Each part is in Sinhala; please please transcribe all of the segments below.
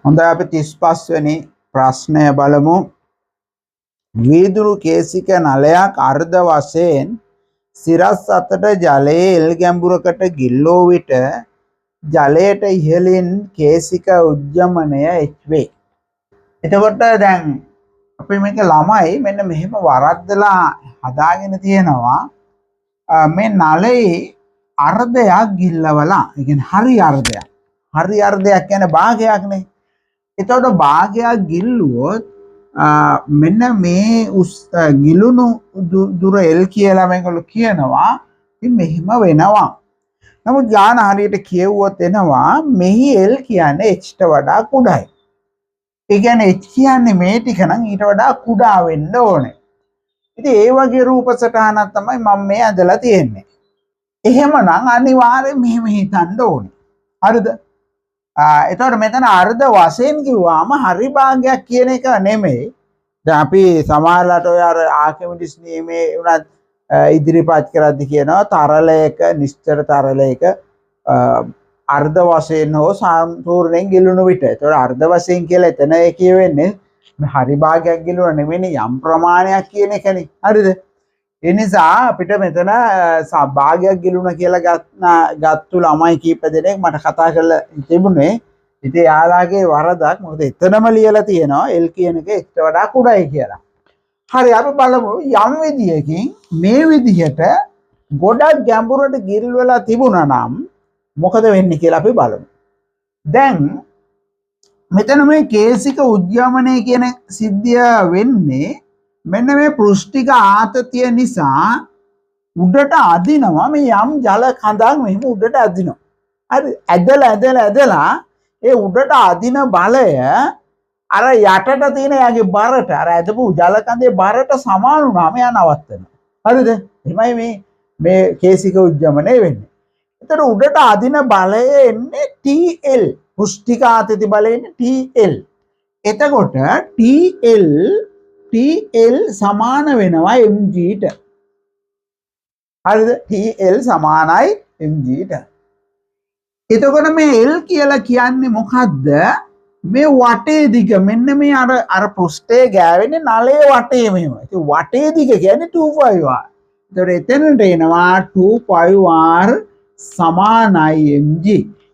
හොඳයි අපි 35 වෙනි ප්‍රශ්නය බලමු. වීදුරු කේසික නලයක් අර්ධ වශයෙන් සිරස් අතට ජලයේ එල් ගැඹුරකට ගිල්ලෝ විට ජලයට ඉහළින් කේසික උද්ගමනය එච් වේ. එතකොට දැන් අපි මේක ළමයි මෙන්න මෙහෙම වරද්දලා හදාගෙන තියෙනවා. මේ නලයේ අර්ධයක් ගිල්ලවලා. ඒ කියන්නේ හරි අර්ධයක්. හරි අර්ධයක් කියන්නේ භාගයක්නේ. එතකොට භාගයක් ගිල්ලුවොත් මෙන්න මේ ගිලුණු දුර L කියලා මේගොල්ලෝ කියනවා. ඉතින් මෙහිම වෙනවා. නමුත් ඥාන හරියට කියවුවොත් එනවා මෙහි L කියන්නේ h ට වඩා කුඩායි. ඒ කියන්නේ h කියන්නේ මේ ටික නම් ඊට වඩා කුඩා වෙන්න ඕනේ. ඉතින් ඒ වගේ රූප සටහනක් තමයි මම මේ ඇදලා තියෙන්නේ. එහෙමනම් අනිවාර්යෙන් මෙහෙම හිතන්න ඕනේ. හරිද? එතකොට මෙතන අර්ධ වශයෙන් කිව්වම හරි භාගයක් කියන එක නෙමෙයි. දැන් අපි සමහරලාට ඔය අර ආකිමිඩිස් නියමයේ උනත් ඉදිරිපත් කරද්දි කියනවා තරලයක නිශ්චල තරලයක අර්ධ වශයෙන් හෝ සම්පූර්ණයෙන් ගිලුණු විට. එතකොට අර්ධ වශයෙන් කියලා එතන කියවෙන්නේ හරි භාගයක් ගිලුණ නෙමෙයි යම් ප්‍රමාණයක් කියන එකනේ. හරිද? ඒ නිසා අපිට මෙතන භාගයක් ගිලුණ කියලා ගත්තු ළමයි කීප දෙනෙක් මට කතා කරලා තිබුණේ. ඉතින් යාළුවාගේ වරදක්. මොකද එතනම ලියලා තියෙනවා L කියන එක එක්ට වඩා කුඩායි කියලා. හරි අපි බලමු යම් විදියකින් මේ විදිහට ගොඩක් ගැඹුරට ගිරිල් වෙලා තිබුණා නම් මොකද වෙන්නේ කියලා අපි බලමු. දැන් මෙතන මේ කේසික උද්ගමනය කියන සිද්ධිය වෙන්නේ මෙන්න මේ පෘෂ්ඨික ආතතිය නිසා උඩට අදිනවා මේ යම් ජල කඳක් මෙහෙම උඩට අදිනවා. හරි ඇදලා ඒ උඩට අදින බලය අර යටට තියෙන යාගේ බරට අර ඇදපු ජල කඳේ බරට සමාන වුණාම යා නවත්තනවා. හරිද? එහමයි මේ කේසික උද්ගමනය වෙන්නේ. ඒතර උඩට අදින බලය එන්නේ TL. පෘෂ්ඨික ආතති බලය එන්නේ TL. එතකොට TL සමාන වෙනවා mg ට. හරිද? TL සමානයි mg ට. එතකොට මේ L කියලා කියන්නේ මොකද්ද? මේ වටේ දිග මෙන්න මේ අර පෘෂ්ඨයේ ගෑවෙන්නේ නලයේ වටේ මෙහෙම. ඉතින් වටේ දිග කියන්නේ 2πr. එතකොට එතනට එනවා 2πr සමානයි mg.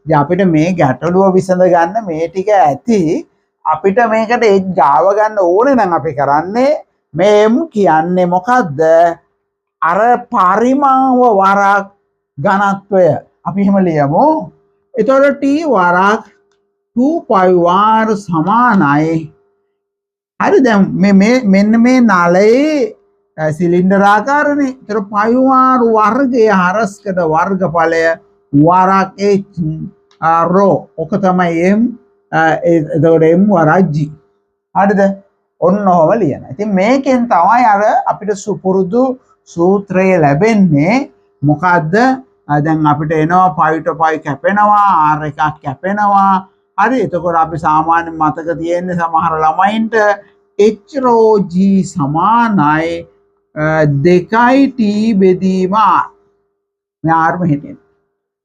ඉතින් අපිට මේ ගැටලුව විසඳ ගන්න මේ ටික ඇති. අපිට මේකට h ගාව ගන්න ඕනේ නම් අපි කරන්නේ මේ m කියන්නේ මොකද්ද? අර පරිමාව වරක් ඝනත්වය. අපි එහෙම ලියමු. එතකොට t වරක් 2πr සමානයි. හරි දැන් මෙන්න මේ නලයේ සිලින්ඩර් ආකාරනේ. ඒතර πr වර්ගය හරස්කඩ වර්ගඵලය වරක් h ρ. ඔක තමයි m. එතකොට m වරක් g. හරිද? ඔන්න ඔහම ලියනවා. ඉතින් මේකෙන් තමයි අර අපිට සුපුරුදු සූත්‍රය ලැබෙන්නේ. මොකද්ද? දැන් අපිට එනවා π ට π කැපෙනවා r එකක් කැපෙනවා. හරි එතකොට අපි සාමාන්‍ය මතක තියෙන්නේ සමහර ළමයින්ට h ρ g සමානයි 2t බෙදීම r. මේ r මෙහෙට.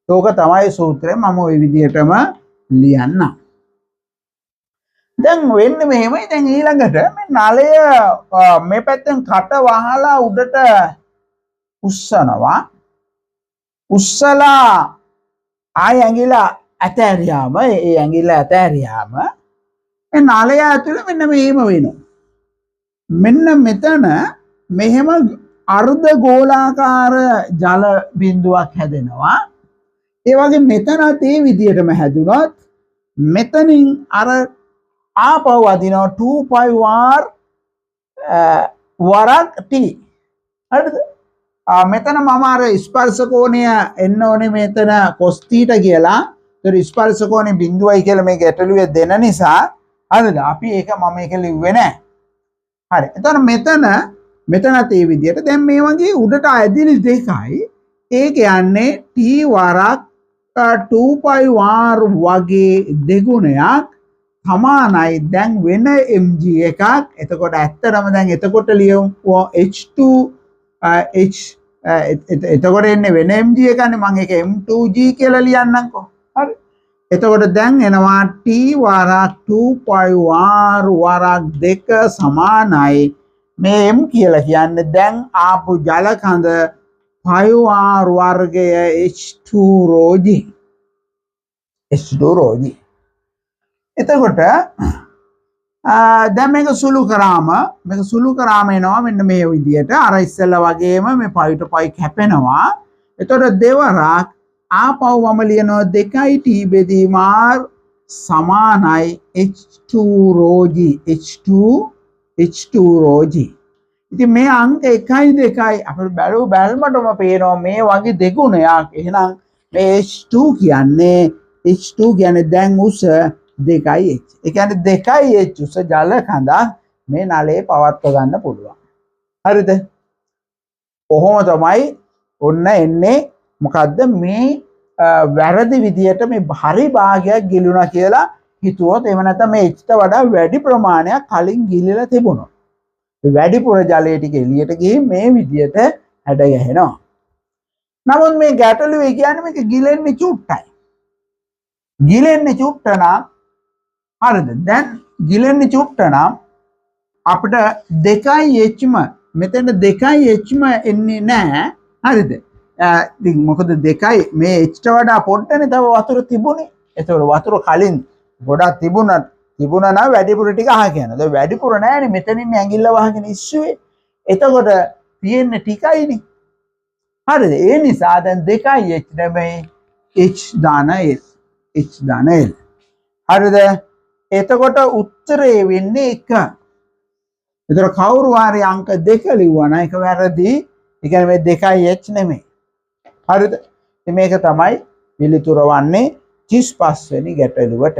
ඒක තමයි සූත්‍රය. මම ওই විදිහටම ලියන්නම්. දැන් වෙන්නේ මෙහෙමයි. දැන් ඊළඟට මේ නලය මේ පැත්තෙන් කට වහලා උඩට උස්සනවා. උස්සලා ආය ඇඟිල්ල ඇතෑරියාම ඒ ඇඟිල්ල ඇතෑරියාම මේ නලය ඇතුළේ මෙන්න මෙහෙම වෙනවා. මෙන්න මෙතන මෙහෙම අර්ධ ගෝලාකාර ජල බිඳුවක් හැදෙනවා. ඒ වගේ මෙතනත් ඒ විදිහටම හැදුනොත් මෙතනින් අර ආපහු අදිනවා 2πr වරක් t. හරිද? මෙතන මම අර ස්පර්ශ කෝණය එන්න ඕනේ මෙතන cos θ කියලා. ඒතර ස්පර්ශ කෝණය බිඳුවයි කියලා මේ ගැටලුවේ දෙන නිසා හරිද? අපි ඒක මම ඒක ලිව්වේ නැහැ. හරි. එතන මෙතනත් ඒ විදිහට දැන් මේ වගේ උඩට ඇදිලි දෙකයි. ඒ කියන්නේ t වරක් 2πr වගේ දෙගුණයක් සමානයි දැන් වෙන mg එකක්. එතකොට ඇත්තටම දැන් එතකොට ලියමු h2 එතකොට එන්නේ වෙන mg එකනේ. මම ඒක m2g කියලා ලියන්නම්කෝ. හරි. එතකොට දැන් එනවා t වාරක් 2πr වාරක් 2 සමානයි මේ m කියලා කියන්නේ දැන් ආපු ජල කඳ 5r වර්ගය h2ρg h2ρg. එතකොට දැන් මේක සුළු කරාම එනවා මෙන්න මේ විදියට අර ඉස්සෙල්ලා වගේම මේ පයිට පයි කැපෙනවා. එතකොට දෙවරක් ආපහු මම ලියනවා 2t බෙදීම r සමානයි h2ρg h2ρg. ඉතින් මේ අංක 1 2 අපිට බැලුමටම පේනවා මේ වගේ දෙගුණයක්. එහෙනම් මේ h2 කියන්නේ දැන් උස 2h. ඒ කියන්නේ 2h උස ජල කඳක් මේ නලයේ පවත්ව ගන්න පුළුවන්. හරිද? කොහොම තමයි ඔන්න එන්නේ මොකද්ද මේ වැරදි විදියට මේ හරි භාගයක් ගිලුණා කියලා හිතුවොත් එහෙම නැත්නම් මේ h ට වඩා වැඩි ප්‍රමාණයක් කලින් ගිලිලා තිබුණා. මේ වැඩිපුර ජලය ටික එළියට ගිහින් මේ විදියට හැඩ ගැහෙනවා. නමුත් මේ ගැටලුවේ කියන්නේ මේක ගිලෙන්නේ චුට්ටයි. ගිලෙන්නේ චුට්ට නම් හරිද? දැන් ගිලෙන්නේ චුට්ට නම් අපිට 2h මෙතන 2h එන්නේ නැහැ. හරිද? ඉතින් මොකද 2 මේ h ට වඩා පොඩ්ඩනේ තව වතුර තිබුණේ. ඒතකොට වතුර කලින් ගොඩක් තිබුණා නම් වැඩිපුර ටික අහගෙන යනවා. දැන් වැඩිපුර නැහැනේ මෙතනින් ඇඟිල්ල වහගෙන ඉස්සුවේ. එතකොට තියෙන්නේ ටිකයිනේ. හරිද? ඒ නිසා දැන් 2h නෙමෙයි h දාන l. හරිද? එතකොට උත්තරේ වෙන්නේ 1. එතකොට කවුරු හරි අංක 2 ලිව්වා නම් ඒක වැරදි. ඒ කියන්නේ මේ 2h නෙමෙයි. හරිද? ඉතින් මේක තමයි පිළිතුර වන්නේ 35 වෙනි ගැටලුවට.